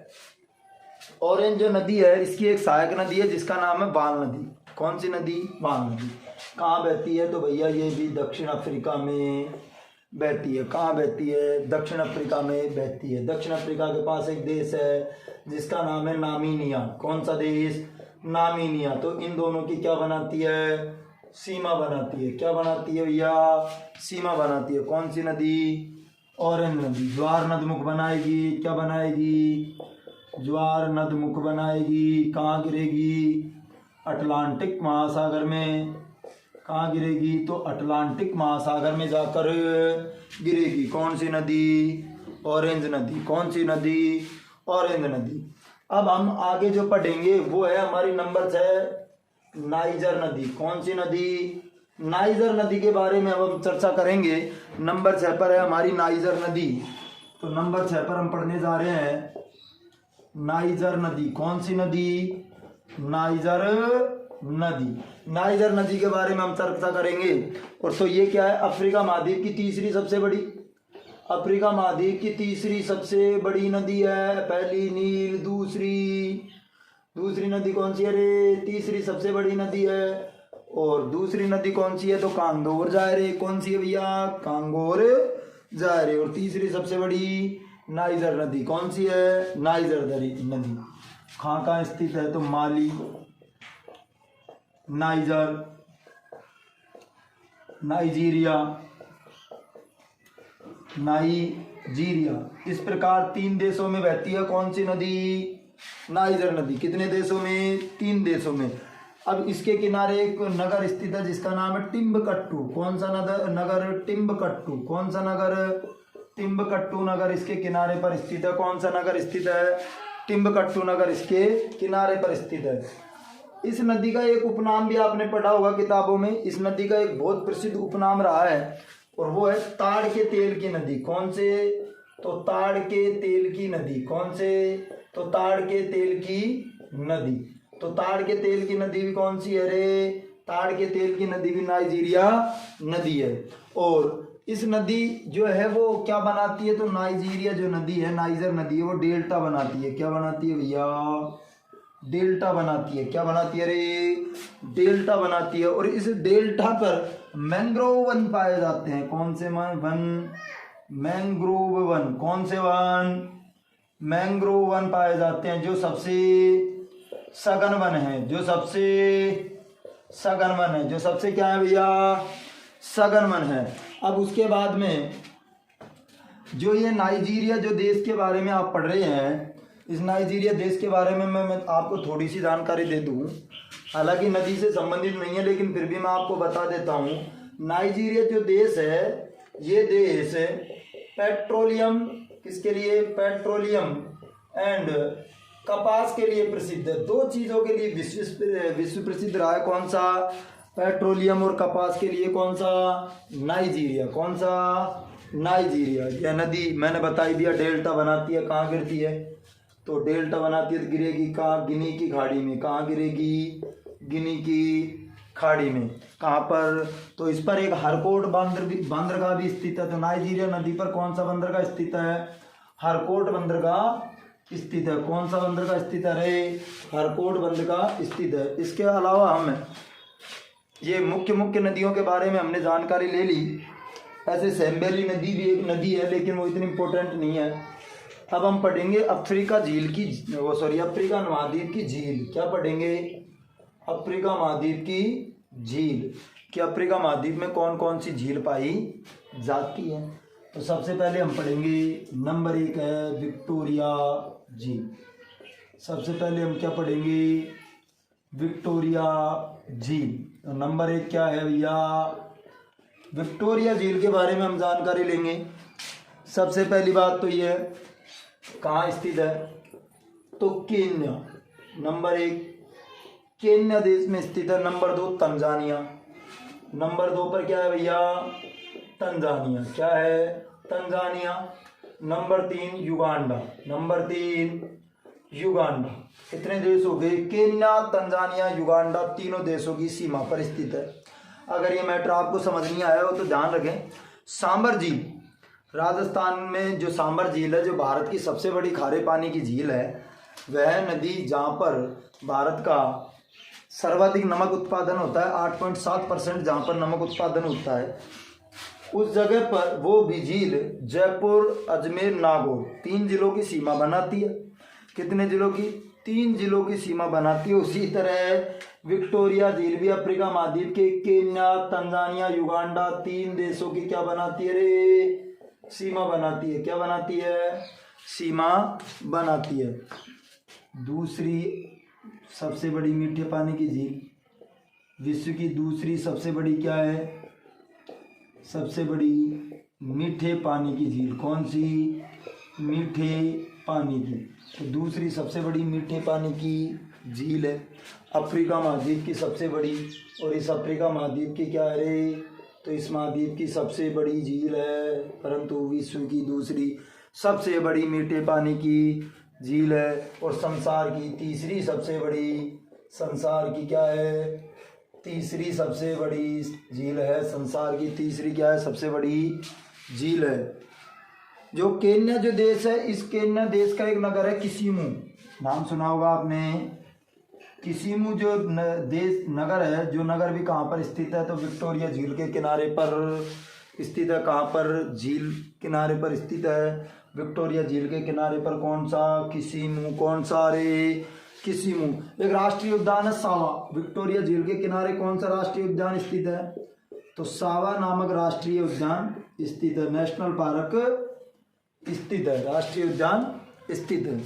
ऑरेंज जो नदी है इसकी एक सहायक नदी है जिसका नाम है वाल नदी। कौन सी नदी? वाल नदी। कहाँ बहती है? तो भैया ये भी दक्षिण अफ्रीका में बहती है। कहाँ बहती है? दक्षिण अफ्रीका में बहती है। दक्षिण अफ्रीका के पास एक देश है जिसका नाम है नामीबिया। कौन सा देश? नामीबिया। तो इन दोनों की क्या बनाती है? सीमा बनाती है। क्या बनाती है भैया? सीमा बनाती है। कौन सी नदी? ऑरेंज नदी। ज्वार नद मुख बनाएगी। क्या बनाएगी? ज्वार नद मुख बनाएगी। कहाँ गिरेगी? अटलांटिक महासागर में। कहाँ गिरेगी? तो अटलांटिक महासागर में जाकर गिरेगी। कौन सी नदी? ऑरेंज नदी। कौन सी नदी? ऑरेंज नदी। अब हम आगे जो पढ़ेंगे वो है हमारी नंबर 6, नाइजर नदी। कौन सी नदी? नाइजर नदी के बारे में अब हम चर्चा करेंगे। नंबर 6 पर है हमारी नाइजर नदी। तो नंबर 6 पर हम पढ़ने जा रहे हैं नाइजर नदी। कौन सी नदी? नाइजर नदी। नाइजर नदी के बारे में हम चर्चा करेंगे। और तो ये क्या है? अफ्रीका महाद्वीप की तीसरी सबसे बड़ी, अफ्रीका महाद्वीप की तीसरी सबसे बड़ी नदी है। पहली नील, दूसरी नदी कौन सी है रे? तीसरी सबसे बड़ी नदी है। और दूसरी नदी कौन सी है? तो कांगोर जायरे। कौन सी है भैया? कांगोर जायरे। और तीसरी सबसे बड़ी नाइजर नदी कौन सी है? नाइजर नदी। कहाँ स्थित है? तो माली, नाइजर, नाइजीरिया, इस प्रकार 3 देशों में बहती है। कौन सी नदी? नाइजर नदी। कितने देशों में? 3 देशों में। अब इसके किनारे एक नगर स्थित है जिसका नाम है टिम्बकट्टू। कौन सा नगर? टिम्बकट्टू। कौन सा नगर? टिम्बकट्टू नगर इसके किनारे पर स्थित है। कौन सा नगर स्थित है? टिम्बकट्टू नगर इसके किनारे पर स्थित है। इस नदी का एक उपनाम भी आपने पढ़ा होगा किताबों में। इस नदी का एक बहुत प्रसिद्ध उपनाम रहा है और वो है ताड़ के तेल की नदी। कौन से? तो ताड़ के तेल की नदी। कौन से? तो ताड़ के तेल की नदी। तो ताड़ के तेल की नदी भी कौन सी है रे? ताड़ के तेल की नदी भी नाइजीरिया नदी है। और इस नदी जो है वो क्या बनाती है? तो नाइजीरिया जो नदी है, नाइजर नदी है, वो डेल्टा बनाती है। क्या बनाती है भैया? डेल्टा बनाती है। क्या बनाती है रे? डेल्टा बनाती है। और इस डेल्टा पर मैंग्रोव वन पाए जाते हैं। कौन से वन? Mangrove one. कौन से वन? मैंग्रोव वन पाए जाते हैं जो सबसे सघन वन है। जो सबसे सघन वन है। जो सबसे क्या है भैया? सघन वन है। अब उसके बाद में जो ये नाइजीरिया जो देश के बारे में आप पढ़ रहे हैं, इस नाइजीरिया देश के बारे में मैं आपको थोड़ी सी जानकारी दे दूं। हालांकि नदी से संबंधित नहीं है लेकिन फिर भी मैं आपको बता देता हूं। नाइजीरिया जो देश है, ये देश पेट्रोलियम, किसके लिए? पेट्रोलियम एंड कपास के लिए प्रसिद्ध है। 2 चीज़ों के लिए विश्व प्रसिद्ध रहा है। कौन सा? पेट्रोलियम और कपास के लिए। कौन सा? नाइजीरिया। कौन सा? नाइजीरिया। यह नदी मैंने बताई दिया डेल्टा बनाती है। कहाँ गिरती है? तो डेल्टा बनाती है तो गिरेगी कहाँ? गिनी की खाड़ी में। कहाँ गिरेगी? गिनी की खाड़ी में। कहाँ पर? तो इस पर एक हरकोट बंदरगाह भी स्थित है। तो नाइजीरिया नदी पर कौन सा बंदरगाह स्थित है? हरकोट बंदरगाह स्थित है। कौन सा बंदरगाह स्थित है रे? हरकोट बंदरगाह स्थित है। इसके अलावा हम ये मुख्य नदियों के बारे में हमने जानकारी ले ली। ऐसे सैम्बेली नदी भी एक नदी है लेकिन वो इतनी इम्पोर्टेंट नहीं है। अब हम पढ़ेंगे अफ्रीका महाद्वीप की झील। क्या पढ़ेंगे? अफ्रीका महाद्वीप की झील। कि अफ्रीका महाद्वीप में कौन कौन सी झील पाई जाती है। तो सबसे पहले हम पढ़ेंगे नंबर 1 है विक्टोरिया झील। सबसे पहले हम क्या पढ़ेंगे? विक्टोरिया झील। तो नंबर 1 क्या है भैया? विक्टोरिया झील के बारे में हम जानकारी लेंगे। सबसे पहली बात तो ये है कहाँ स्थित है? तो केन्या। नंबर 1 केन्या देश में स्थित है। Number 2 Tanzania. नंबर 2 पर क्या है भैया? तंजानिया। क्या है? Tanzania. Number 3 Uganda. Number 3 Uganda. कितने देश हो गए? केन्या, तंजानिया, युगांडा, तीनों देशों की सीमा पर स्थित है। अगर ये मैटर आपको समझ नहीं आया हो तो ध्यान रखें। सांबर झील, राजस्थान में जो सांबर झील है, जो भारत की सबसे बड़ी खारे पानी की झील है, वह नदी जहाँ पर भारत का सर्वाधिक नमक उत्पादन होता है, 8.7% जहाँ पर नमक उत्पादन होता है, उस जगह पर वो भी झील जयपुर, अजमेर, नागौर 3 जिलों की सीमा बनाती है। कितने जिलों की? 3 जिलों की सीमा बनाती है। उसी तरह विक्टोरिया झील भी अफ्रीका महाद्वीप के केन्या, तंजानिया, युगांडा 3 देशों की क्या बनाती है रे? सीमा बनाती है। क्या बनाती है? सीमा बनाती है। दूसरी सबसे बड़ी मीठे पानी की झील, विश्व की दूसरी सबसे बड़ी क्या है? सबसे बड़ी मीठे पानी की झील। कौन सी? मीठे पानी की। तो दूसरी सबसे बड़ी मीठे पानी की झील है अफ्रीका महाद्वीप की सबसे बड़ी। और इस अफ्रीका महाद्वीप की क्या है रे, तो इस महाद्वीप की सबसे बड़ी झील है, परंतु विश्व की दूसरी सबसे बड़ी मीठे पानी की झील है। और संसार की तीसरी सबसे बड़ी, संसार की क्या है, तीसरी सबसे बड़ी झील है। संसार की तीसरी क्या है, सबसे बड़ी झील है। जो केन्या जो देश है, इस केन्या देश का एक नगर है किसिमू, नाम सुना होगा आपने। किसिमू जो देश नगर है, जो नगर भी कहाँ पर स्थित है, तो विक्टोरिया झील के किनारे पर स्थित है। कहाँ पर, झील किनारे पर स्थित है, विक्टोरिया झील के किनारे पर। कौन सा, किसिमू। कौन सा रे, किसिमू। एक राष्ट्रीय उद्यान है सावा, विक्टोरिया झील के किनारे कौन सा राष्ट्रीय उद्यान स्थित है, तो सावा नामक राष्ट्रीय उद्यान स्थित है, नेशनल पार्क स्थित है, राष्ट्रीय उद्यान स्थित है,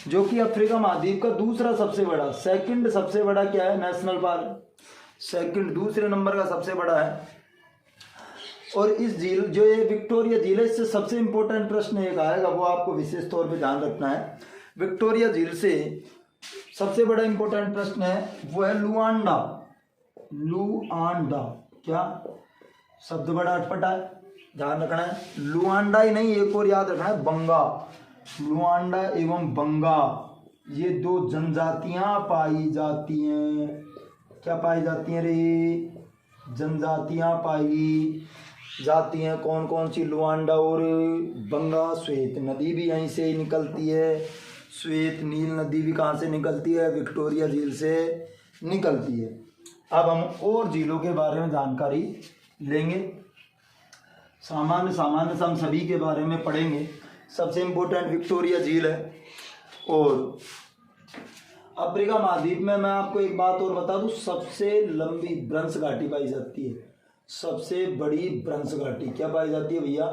जो कि अफ्रीका महाद्वीप का दूसरा सबसे बड़ा, सेकंड सबसे बड़ा क्या है, नेशनल पार्क, सेकंड दूसरे नंबर का सबसे बड़ा है। और इस झील जो ये विक्टोरिया झील है, इससे सबसे इंपॉर्टेंट प्रश्न एक आएगा, वो आपको विशेष तौर पे ध्यान रखना है। विक्टोरिया झील से सबसे बड़ा इंपॉर्टेंट प्रश्न है, वो है लुआंडा। लुआंडा क्या शब्द, बड़ा अटपटा है, ध्यान रखना है। लुआंडा ही नहीं, एक और याद रखना है, बंगा। लुआंडा एवं बंगा, ये दो जनजातियां पाई जाती हैं। क्या पाई जाती हैं रे, जनजातियां पाई जाती हैं। कौन कौन सी, लुआंडा और बंगा। श्वेत नदी भी यहीं से ही निकलती है, श्वेत नील नदी भी कहाँ से निकलती है, विक्टोरिया झील से निकलती है। अब हम और झीलों के बारे में जानकारी लेंगे, सामान्य से हम सभी के बारे में पढ़ेंगे। सबसे इम्पोर्टेंट विक्टोरिया झील है। और अफ्रीका महाद्वीप में मैं आपको एक बात और बता दूं, सबसे लंबी ब्रंश घाटी पाई जाती है, सबसे बड़ी ब्रंश घाटी क्या पाई जाती है भैया,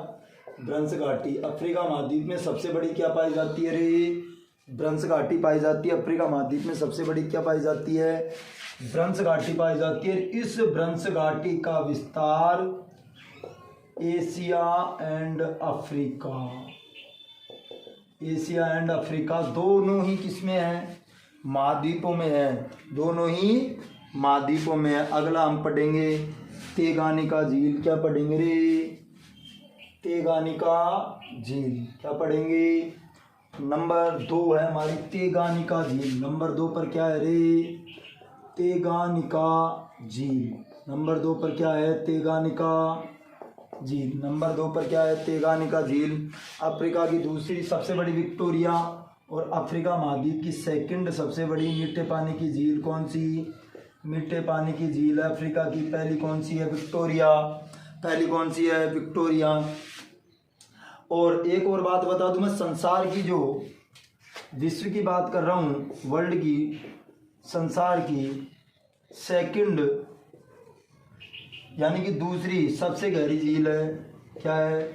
ब्रंश घाटी। अफ्रीका महाद्वीप में सबसे बड़ी क्या पाई जाती है रे, ब्रंश घाटी पाई जाती है। अफ्रीका महाद्वीप में सबसे बड़ी क्या पाई जाती है, ब्रंश घाटी पाई जाती है। इस ब्रंश घाटी का विस्तार Asia and Africa, Asia and Africa दोनों ही किसमें है, महाद्वीपों में है, दोनों ही महाद्वीपों में है। अगला हम पढ़ेंगे तेगानिका झील। क्या पढ़ेंगे रे, तेगानिका झील। क्या पढ़ेंगे, नंबर 2 है हमारी तेगानिका झील। नंबर 2 पर क्या है रे, तेगानिका झील। नंबर 2 पर क्या है, तेगानिका झील। नंबर 2 पर क्या है, तेगानिका झील। अफ्रीका की दूसरी सबसे बड़ी विक्टोरिया, और अफ्रीका महाद्वीप की सेकंड सबसे बड़ी मीठे पानी की झील कौन सी, मीठे पानी की झील है अफ्रीका की। पहली कौन सी है, विक्टोरिया। पहली कौन सी है, विक्टोरिया। और एक और बात बता दूं मैं, संसार की जो विश्व की बात कर रहा हूँ, वर्ल्ड की, संसार की सेकंड यानी कि दूसरी सबसे गहरी झील है। क्या है,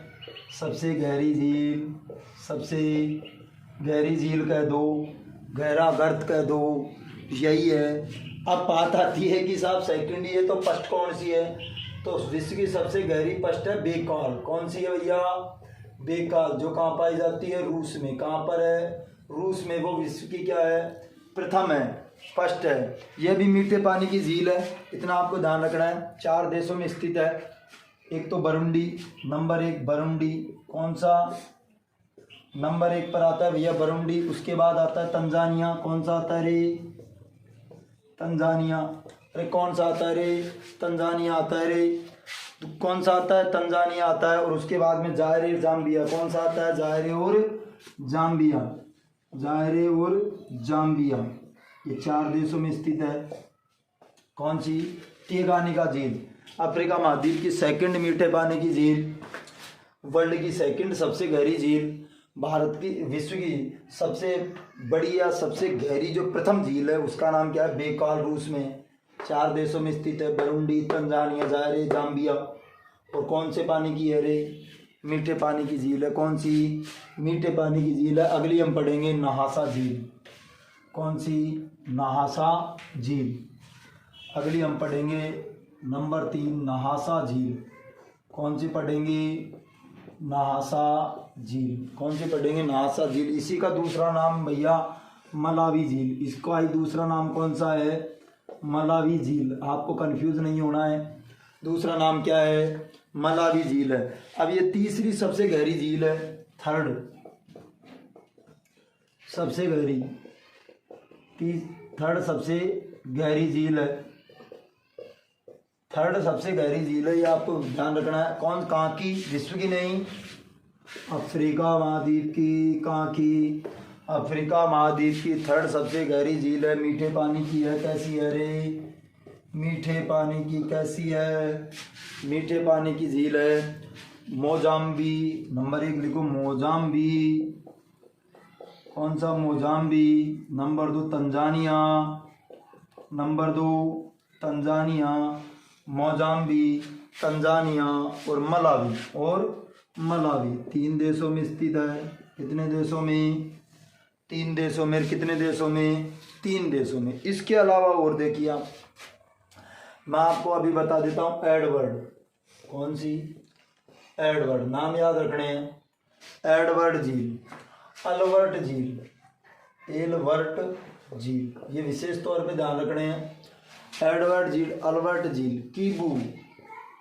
सबसे गहरी झील, सबसे गहरी झील कह दो, गहरा गर्त कह दो, यही है। अब बात आती है कि साहब सेकंड ही है तो फर्स्ट कौन सी है, तो विश्व की सबसे गहरी फर्स्ट है बेकाल। कौन सी है भैया, बेकाल, जो कहाँ पाई जाती है, रूस में। कहाँ पर है, रूस में। वो विश्व की क्या है, प्रथम है, फर्स्ट है। यह भी मीठे पानी की झील है, इतना आपको ध्यान रखना है। 4 देशों में स्थित है। एक तो बरुंडी, नंबर 1 बरुंडी। कौन सा, नंबर 1 पर आता है भैया बरुंडी। उसके बाद आता है तंजानिया। कौन सा आता है रे, तंजानिया। अरे कौन सा आता है रे, तंजानिया आता है रे। तो कौन सा आता है, तंजानिया आता है। और उसके बाद में जायरे जाम्बिया। कौन सा आता है, जायरे और जाम्बिया, जायरे और जाम्बिया। ये 4 देशों में स्थित है। कौन सी, तेगानिका झील। अफ्रीका महाद्वीप की सेकंड मीठे पानी की झील, वर्ल्ड की सेकंड सबसे गहरी झील, भारत की, विश्व की सबसे बड़ी या सबसे गहरी जो प्रथम झील है उसका नाम क्या है, बेकाल, रूस में। 4 देशों में स्थित है, बरुंडी, तंजानिया, जायरे, जाम्बिया। और कौन से पानी की है रे, मीठे पानी की झील है। कौन सी, मीठे पानी की झील है। अगली हम पढ़ेंगे न्हासा झील। कौन सी, न्हासा झील। अगली हम पढ़ेंगे नंबर 3 न्हासा झील। कौन सी पढ़ेंगे, न्हासा झील। कौन सी पढ़ेंगे? न्हासा झील। इसी का दूसरा नाम भैया मलावी झील। इसका ही दूसरा नाम कौन सा है? मलावी झील। आपको कंफ्यूज नहीं होना है, दूसरा नाम क्या है? मलावी झील है। अब ये तीसरी सबसे गहरी झील है, थर्ड सबसे गहरी, थर्ड सबसे गहरी झील है, थर्ड सबसे गहरी झील है। ये आपको ध्यान रखना है। कौन? कहाँ की? विश्व की नहीं, अफ्रीका महाद्वीप की। कहाँ की? अफ्रीका महाद्वीप की थर्ड सबसे गहरी झील है। मीठे पानी की है। कैसी है रे? मीठे पानी की। कैसी है? मीठे पानी की झील है। मोजाम्बी, नंबर 1 लिखो, मोजाम्बी। कौन सा? Mozambique. Number 2 Tanzania, number 2 Tanzania, Mozambique, Tanzania और मलावी। मलावी 3 देशों में स्थित है। कितने देशों में? 3 देशों में। कितने देशों में? 3 देशों में। इसके अलावा और देखिए आप, मैं आपको अभी बता देता हूँ, एडवर्ड। कौन सी? एडवर्ड। नाम याद रखने हैं। एडवर्ड झील, अल्बर्ट झील, एल्बर्ट झील, ये विशेष तौर पे ध्यान रखने हैं। एडवर्ड झील, अल्बर्ट झील, कीबू।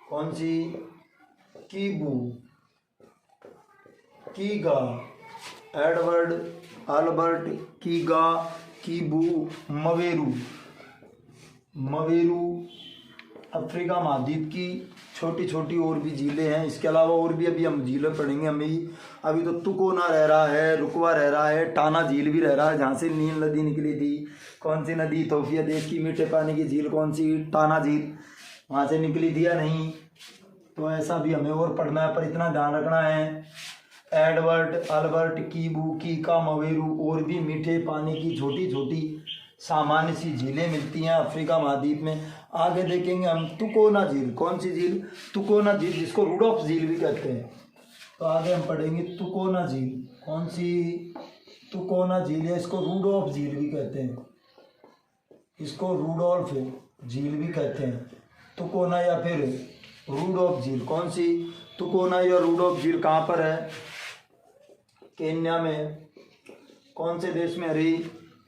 कौन सी? Kivu, Kyoga. Edward, Albert, Kyoga, Kivu, Mweru. Mweru Africa महाद्वीप की छोटी छोटी और भी झीलें हैं। इसके अलावा और भी अभी हम झीलें पढ़ेंगे। अभी तो तुकोना रह रहा है, रुकवा रह रहा है, टाना झील भी रह रहा है, जहाँ से नील नदी निकली थी। कौन सी नदी? इथोपिया देश की मीठे पानी की झील कौन सी? टाना झील, वहाँ से निकली थी या नहीं? तो ऐसा भी हमें और पढ़ना है, पर इतना ध्यान रखना है, एडवर्ड, अल्बर्ट, कीबू, कीका, मवेरू और भी मीठे पानी की छोटी छोटी सामान्य सी झीलें मिलती हैं अफ्रीका महाद्वीप में। आगे देखेंगे हम तुकोना झील। कौन सी झील? तुकोना झील, जिसको रुडोल्फ झील भी कहते हैं। तो आगे हम पढ़ेंगे तुकोना झील। कौन सी? तुकोना झील है, इसको रुडोल्फ झील भी कहते हैं। इसको रुडोल्फ झील भी कहते हैं। तुकोना या फिर रुडोल्फ झील। कौन सी? तुकोना या रुडोल्फ झील कहाँ पर है? केन्या में। कौन से देश में? अरे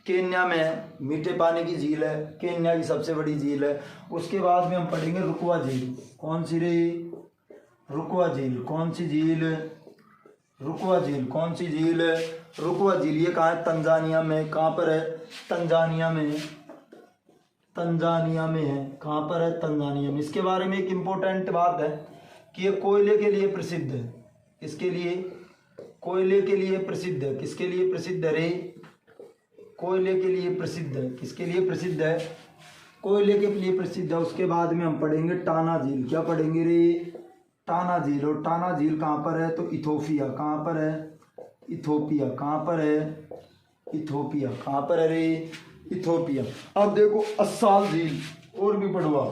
केन्या में मीठे पानी की झील है, केन्या की सबसे बड़ी झील है। उसके बाद में हम पढ़ेंगे रुकवा झील। कौन सी रे? रुकवा झील। कौन सी झील? रुकवा झील। कौन सी झील? रुकवा झील। ये कहाँ है? तंजानिया में। कहाँ पर है? तंजानिया में। तंजानिया में है। कहाँ पर है? तंजानिया में। इसके बारे में एक इम्पोर्टेंट बात है कि ये कोयले के लिए प्रसिद्ध है। इसके लिए? कोयले के लिए प्रसिद्ध है। किसके लिए प्रसिद्ध है रे? कोयले के लिए प्रसिद्ध है। किसके लिए प्रसिद्ध है? कोयले के लिए प्रसिद्ध है। उसके बाद में हम पढ़ेंगे टाना झील। क्या पढ़ेंगे रे? टाना झील। और टाना झील कहाँ पर है? तो इथोपिया। कहाँ पर है? इथोपिया। कहाँ पर है? इथोपिया। कहाँ पर है रे? इथोपिया। अब देखो अस्साल झील, और भी पढ़वा।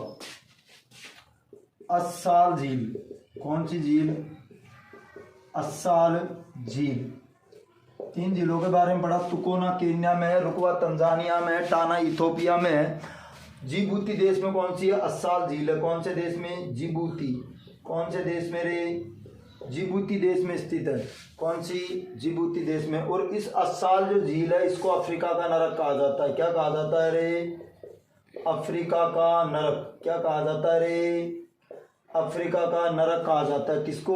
अस्साल झील। कौन सी झील? अस्साल झील। 3 झीलों के बारे में पढ़ा। तुकोना केन्या में है, रुकवा तंजानिया में है, टाना इथोपिया में है। जिबूती देश में कौन सी है? अस्साल झील है। कौन से देश में? जिबूती। कौन से देश में रे? जिबूती देश में स्थित है। कौन सी? जिबूती देश में। और इस अस्साल जो झील है, इसको अफ्रीका का नरक कहा जाता है। क्या कहा जाता है रे? अफ्रीका का नरक। क्या कहा जाता है रे? अफ्रीका का नरक कहा जाता है। किसको?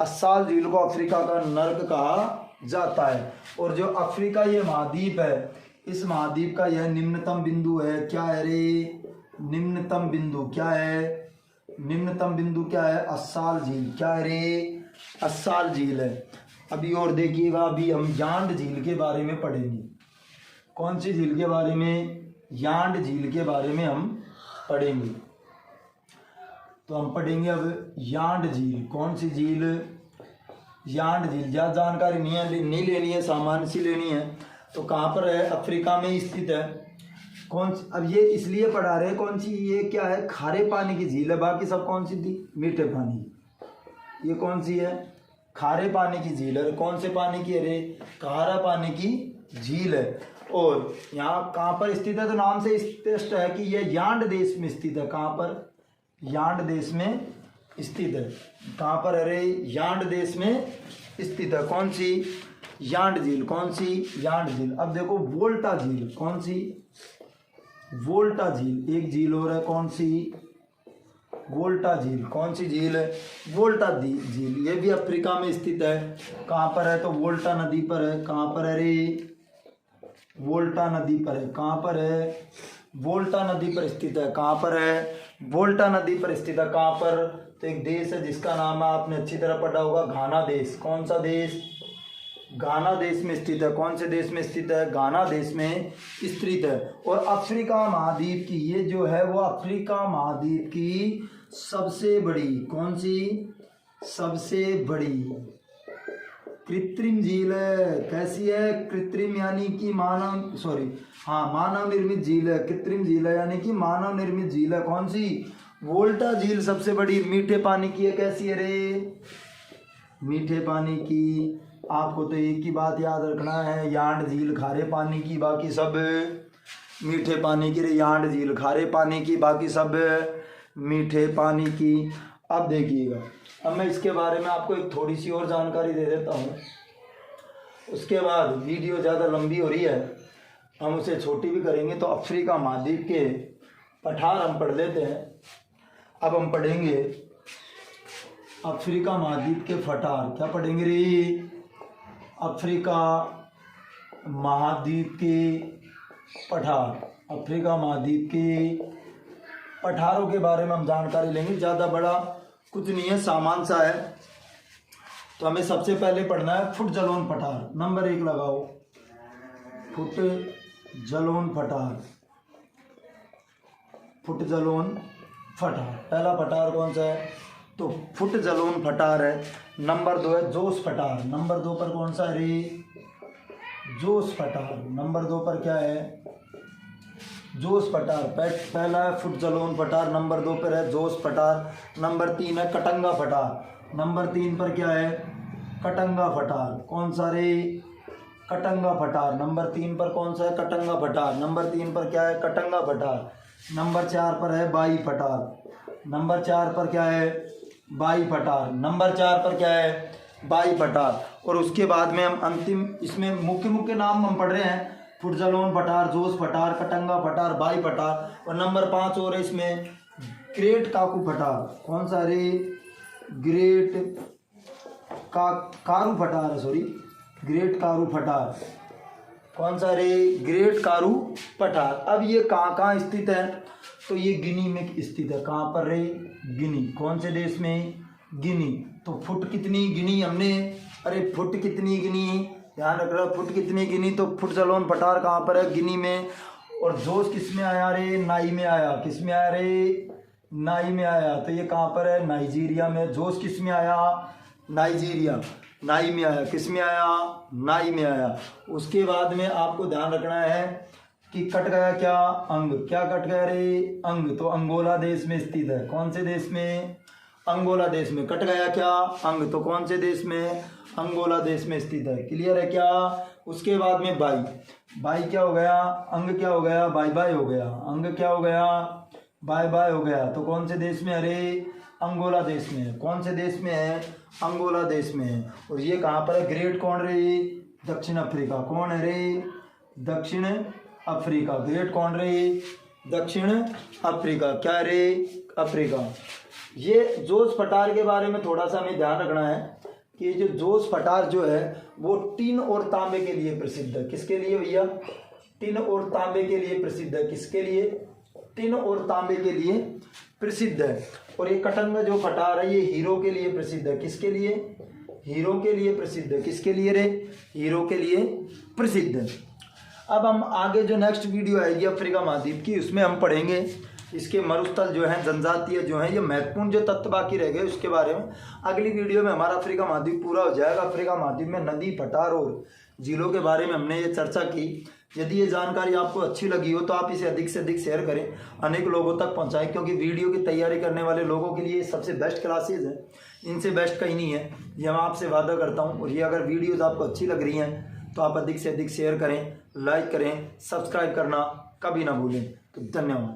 अस्साल झील को अफ्रीका का नरक कहा जाता है। और जो अफ्रीका ये महाद्वीप है, इस महाद्वीप का यह निम्नतम बिंदु है। क्या है रे? निम्नतम बिंदु क्या है? निम्नतम बिंदु क्या है? अस्साल झील। क्या है रे? अस्साल झील है। अभी और देखिएगा, अभी हम यांड झील के बारे में पढ़ेंगे। कौन सी झील के बारे में? यांड झील के बारे में हम पढ़ेंगे। तो हम पढ़ेंगे अब यांड झील। कौन सी झील? यांड झील। ज़्यादा जानकारी नहीं लेनी है, सामान्य सी लेनी है। तो कहाँ पर है? अफ्रीका में स्थित है। कौन सी? अब ये इसलिए पढ़ा रहे हैं, कौन सी? ये क्या है? खारे पानी की झील है। बाकी सब कौन सी थी? मीठे पानी की। ये कौन सी है? खारे पानी की झील है। कौन से पानी की? अरे खारा पानी की झील है। और यहाँ कहाँ पर स्थित है? तो नाम से स्पष्ट है कि यह यांड देश में स्थित है। कहाँ पर? यांड देश में स्थित है। कहाँ पर है रे? यांड देश में स्थित है। कौन सी? यांड झील। कौन सी? यांड झील। अब देखो वोल्टा झील। कौन सी? वोल्टा झील। एक झील और है, कौन सी? वोल्टा झील। कौन सी झील है? वोल्टा झील। ये भी अफ्रीका में स्थित है। कहाँ पर है? तो वोल्टा नदी पर है। कहाँ पर है रे? वोल्टा नदी पर है। कहाँ पर है? वोल्टा नदी पर स्थित है। कहाँ पर है? वोल्टा नदी पर स्थित है। कहाँ पर? तो एक देश है जिसका नाम है, आपने अच्छी तरह पढ़ा होगा, घाना देश। कौन सा देश? घाना देश में स्थित है। कौन से देश में स्थित है? घाना देश में स्थित है। और अफ्रीका महाद्वीप की, ये जो है वो अफ्रीका महाद्वीप की सबसे बड़ी, कौन सी? सबसे बड़ी कृत्रिम झील है। कैसी है? कृत्रिम यानी कि मानव निर्मित झील है। कृत्रिम झील है यानी कि मानव निर्मित झील है। कौन सी? वोल्टा झील सबसे बड़ी मीठे पानी की है। कैसी है रे? मीठे पानी की। आपको तो एक ही बात याद रखना है, यांड झील खारे पानी की, बाकी सब मीठे पानी की। रे यांड झील खारे पानी की, बाकी सब मीठे पानी की। अब देखिएगा, अब मैं इसके बारे में आपको एक थोड़ी सी और जानकारी दे देता हूँ, उसके बाद वीडियो ज़्यादा लंबी हो रही है, हम उसे छोटी भी करेंगे। तो अफ्रीका महाद्वीप के पठार हम पढ़ लेते हैं। अब हम पढ़ेंगे अफ्रीका महाद्वीप के पठार। क्या पढ़ेंगे रे? अफ्रीका महाद्वीप के पठार। अफ्रीका महाद्वीप के पठारों के बारे में हम जानकारी लेंगे। ज़्यादा बड़ा कुछ नहीं है, सामान सा है। तो हमें सबसे पहले पढ़ना है फुट जलोन पठार। नंबर 1 लगाओ, फुट जलोन पठार। फुट जलोन पठार, पहला पठार कौन सा है? तो फुट जलोन पठार है। नंबर 2 है जोश पठार। नंबर 2 पर कौन सा है रे? जोश पठार। नंबर 2 पर क्या है? जोश पठार। पहला है फुट जलोन पठार, नंबर 2 पर है जोश पठार। नंबर 3 है कटंगा पठार। नंबर 3 पर क्या है? कटंगा पठार। कौन सा रे? कटंगा पठार। नंबर 3 पर कौन सा है? कटंगा पठार। नंबर 3 पर क्या है? कटंगा पठार। नंबर 4 पर है बाई पठार। नंबर 4 पर क्या है? बाई पठार। नंबर 4 पर क्या है? बाई पठार। और उसके बाद में हम अंतिम, इसमें मुख्य नाम हम पढ़ रहे हैं, फुट जलोन पठार, जोश पठार, कटंगा पठार, बाई पठार। और नंबर 5 और है इसमें ग्रेट काकू पठार। कौन सा रे? ग्रेट कारू पठार है, सॉरी, ग्रेट कारू पठार। कौन सा रे? ग्रेट कारू पठार। अब ये कहाँ स्थित है? तो ये गिनी में स्थित है। कहाँ पर रे? गिनी। कौन से देश में? गिनी। तो फुट कितनी गिनी हमने? अरे फुट कितनी गिनी? ध्यान रख रहा, फुट कितनी गिनी? तो फुट जलोन पठार कहाँ पर है? गिनी में। और जोश किस में आया रे? नाई में आया। किस में आया रे? नाई में आया। तो ये कहाँ पर है? नाइजीरिया में। जोश किस में आया? नाइजीरिया। नाई में आया। किस में आया? नाई में आया। उसके बाद में आपको ध्यान रखना है कि कट गया क्या? अंग। क्या कट गया रे? अंग। तो अंगोला देश में स्थित है। कौन से देश में? अंगोला देश में। कट गया क्या? अंग। तो कौन से देश में? अंगोला देश में स्थित है। क्लियर है क्या? उसके बाद में बाई। बाई क्या हो गया? अंग क्या हो गया? बाई बाई हो गया। अंग क्या हो गया? बाय बाय हो गया। तो कौन से देश में? अरे अंगोला देश में है। कौन से देश में है? अंगोला देश में है। और ये कहाँ पर है? ग्रेट कौन रे? दक्षिण अफ्रीका। कौन है रे? दक्षिण अफ्रीका। ग्रेट कौन रे? दक्षिण अफ्रीका। क्या रे? अफ्रीका। ये जोश पठार के बारे में थोड़ा सा हमें ध्यान रखना है कि जो जोश पठार जो है वो टिन और तांबे के लिए प्रसिद्ध है। किसके लिए भैया? टिन और तांबे के लिए प्रसिद्ध है। किसके लिए? टिन और तांबे के लिए प्रसिद्ध है। और ये कटंगा जो पठार है ये हीरो के लिए प्रसिद्ध है। किसके लिए? हीरो के लिए प्रसिद्ध है। किसके लिए रे? हीरो के लिए प्रसिद्ध है। अब हम आगे जो नेक्स्ट वीडियो आएगी अफ्रीका महाद्वीप की, उसमें हम पढ़ेंगे इसके मरुस्थल जो हैं, जनजातीय जो हैं, ये महत्वपूर्ण जो तत्व बाकी रह गए उसके बारे में। अगली वीडियो में हमारा अफ्रीका महाद्वीप पूरा हो जाएगा। अफ्रीका महाद्वीप में नदी, पठार और झीलों के बारे में हमने ये चर्चा की। यदि ये जानकारी आपको अच्छी लगी हो तो आप इसे अधिक से अधिक शेयर करें, अनेक लोगों तक पहुंचाएं, क्योंकि वीडियो की तैयारी करने वाले लोगों के लिए सबसे बेस्ट क्लासेज है। इनसे बेस्ट कहीं नहीं है, ये मैं आपसे वादा करता हूँ। और ये अगर वीडियोज़ आपको अच्छी लग रही हैं तो आप अधिक से अधिक शेयर करें, लाइक करें, सब्सक्राइब करना कभी ना भूलें। तो धन्यवाद।